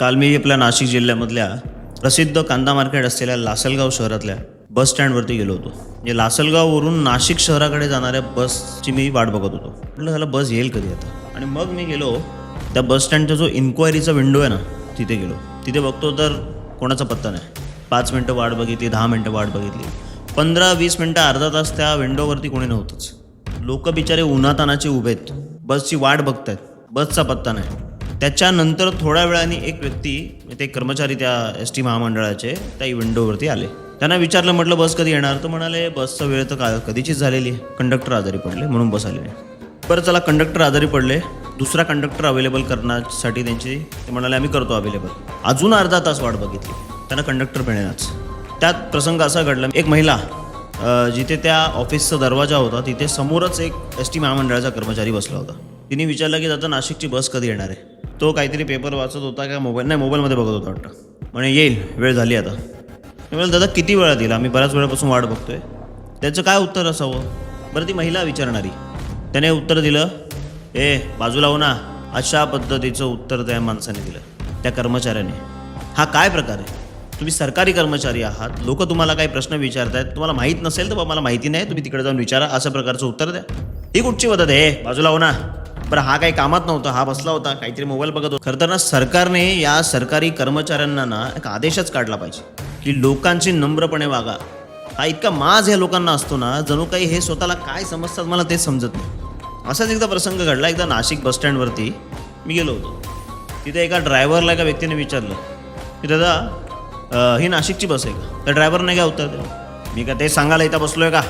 काल मी आपल्या नाशिक जिल्ह्यामधल्या प्रसिद्ध कांदा मार्केट असलेल्या लासलगाव शहरातल्या बस स्टँडवरती गेलो होतो. म्हणजे लासलगाववरून नाशिक शहराकडे जाणाऱ्या बसची मी वाट बघत होतो. म्हटलं झालं बस येईल कधी आता. आणि मग मी गेलो त्या बस स्टँडचा जो इन्क्वायरीचा विंडो आहे ना तिथे गेलो. तिथे बघतो तर कोणाचा पत्ता नाही. 5 मिनटं वाट बघितली, 10 मिनटं वाट बघितली, 15-20 मिनटं अर्धा तास त्या विंडोवरती कोणी नव्हतंच. लोक बिचारे उन्हातानाचे उभे आहेत, बसची वाट बघतायत, बसचा पत्ता नाही. त्याच्यानंतर थोड्या वेळाने एक व्यक्ती, ते कर्मचारी त्या ST महामंडळाचे त्या विंडोवरती आले. त्यांना विचारलं, म्हटलं बस कधी येणार? तर म्हणाले बसचा वेळ तर कधीचीच झालेली आहे, कंडक्टर आजारी पडले म्हणून बस आली नाही. बरं चला, कंडक्टर आजारी पडले, दुसरा कंडक्टर अवेलेबल करण्यासाठी ते म्हणाले आम्ही करतो अवेलेबल. अजून अर्धा तास वाट बघितली, त्यांना कंडक्टर मिळेनाच. त्यात प्रसंग असा घडला, एक महिला जिथे त्या ऑफिसचा दरवाजा होता तिथे समोरच एक ST महामंडळाचा कर्मचारी बसला होता. तिने विचारलं की आता नाशिकची बस कधी येणार आहे? तो काहीतरी पेपर वाचत होता का मोबाईलमध्ये बघत होता वाटतं. म्हणे येईल, वेळ झाली आता. मी म्हणाल दादा किती वेळात येईल, आम्ही बऱ्याच वेळापासून वाट बघतोय. त्याचं काय उत्तर असावं? बरं, ती महिला विचारणारी त्याने उत्तर दिलं, बाजूला हो ना. अशा पद्धतीचं उत्तर त्या माणसाने दिलं, त्या कर्मचाऱ्याने. हा काय प्रकार आहे? तुम्ही सरकारी कर्मचारी आहात, लोक तुम्हाला काही प्रश्न विचारतायत, तुम्हाला माहीत नसेल तर मला माहिती नाही, तुम्ही तिकडे जाऊन विचारा, असं प्रकारचं उत्तर द्या. ही कुठची पद्धत आहे? बाजूला हो ना. बरं, हा काही कामात नव्हता, हा बसला होता काहीतरी मोबाईल बघत होता. खरं तर ना सरकारने या सरकारी कर्मचाऱ्यांना ना एक आदेशच काढला पाहिजे की लोकांची नम्रपणे वागा. हा इतका माज ह्या लोकांना असतो ना, जणू काही हे स्वतःला काय समजतात मला तेच समजत नाही. असाच एकदा प्रसंग घडला. एकदा नाशिक बसस्टँडवरती मी गेलो होतो. तिथे एका ड्रायव्हरला एका व्यक्तीने विचारलं की दादा ही नाशिकची बस आहे का? त्या ड्रायव्हरने काय उत्तर दिलं? मी का ते सांगायला इथं बसलोय का?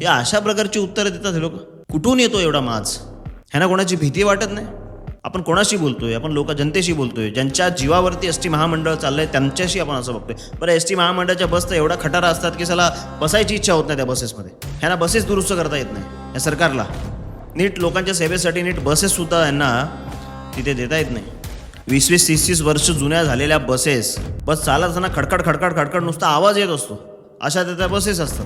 या अशा प्रकारची उत्तरं देतात हे लोक. कुठून येतो एवढा माज? ह्यांना कोणाची भीती वाटत नाही? आपण कोणाशी बोलतोय? आपण जनतेशी बोलतोय, ज्यांच्या जीवावरती ST महामंडळ चाललंय त्यांच्याशी आपण असं बघतोय. बरं, ST महामंडळाच्या बस तर एवढा खटारा असतात की त्याला बसायची इच्छा होत नाही त्या बसेसमध्ये. ह्यांना बसेस दुरुस्त करता येत नाही. या सरकारला नीट लोकांच्या सेवेसाठी नीट बसेससुद्धा यांना तिथे देता येत नाही. 20-20, 30-30 वर्ष जुन्या झालेल्या बस चालताना खडखड खडखड खडखड नुसता आवाज येत असतो. अशा त्या बसेस असतात.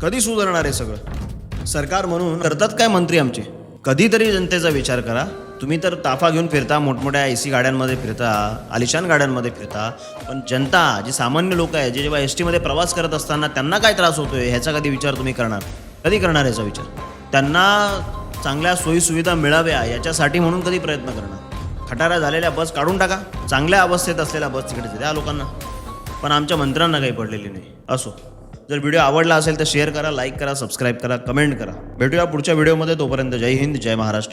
कधी सुधारणार आहे सगळं? सरकार म्हणून करतात काय मंत्री आमचे? कधीतरी जनतेचा विचार करा. तुम्ही तर ताफा घेऊन फिरता, मोठमोठ्या AC गाड्यांमध्ये फिरता, आलिशान गाड्यांमध्ये फिरता, पण जनता, जी सामान्य लोक आहे, जे जेव्हा STमध्ये प्रवास करत असताना त्यांना काय त्रास होतोय ह्याचा कधी विचार तुम्ही करणार? कधी करणार याचा विचार? त्यांना चांगल्या सोयीसुविधा मिळाव्या याच्यासाठी म्हणून कधी प्रयत्न करणार? खटारा झालेल्या बस काढून टाका, चांगल्या अवस्थेत असलेल्या बस तिकडे द्या लोकांना. पण आमच्या मंत्र्यांना काही पडलेली नाही. असो, जर व्हिडिओ आवडला असेल तर शेअर करा, लाईक करा, सबस्क्राईब करा, कमेंट करा. भेटूया पुढच्या व्हिडिओमध्ये. तोपर्यंत जय हिंद, जय महाराष्ट्र.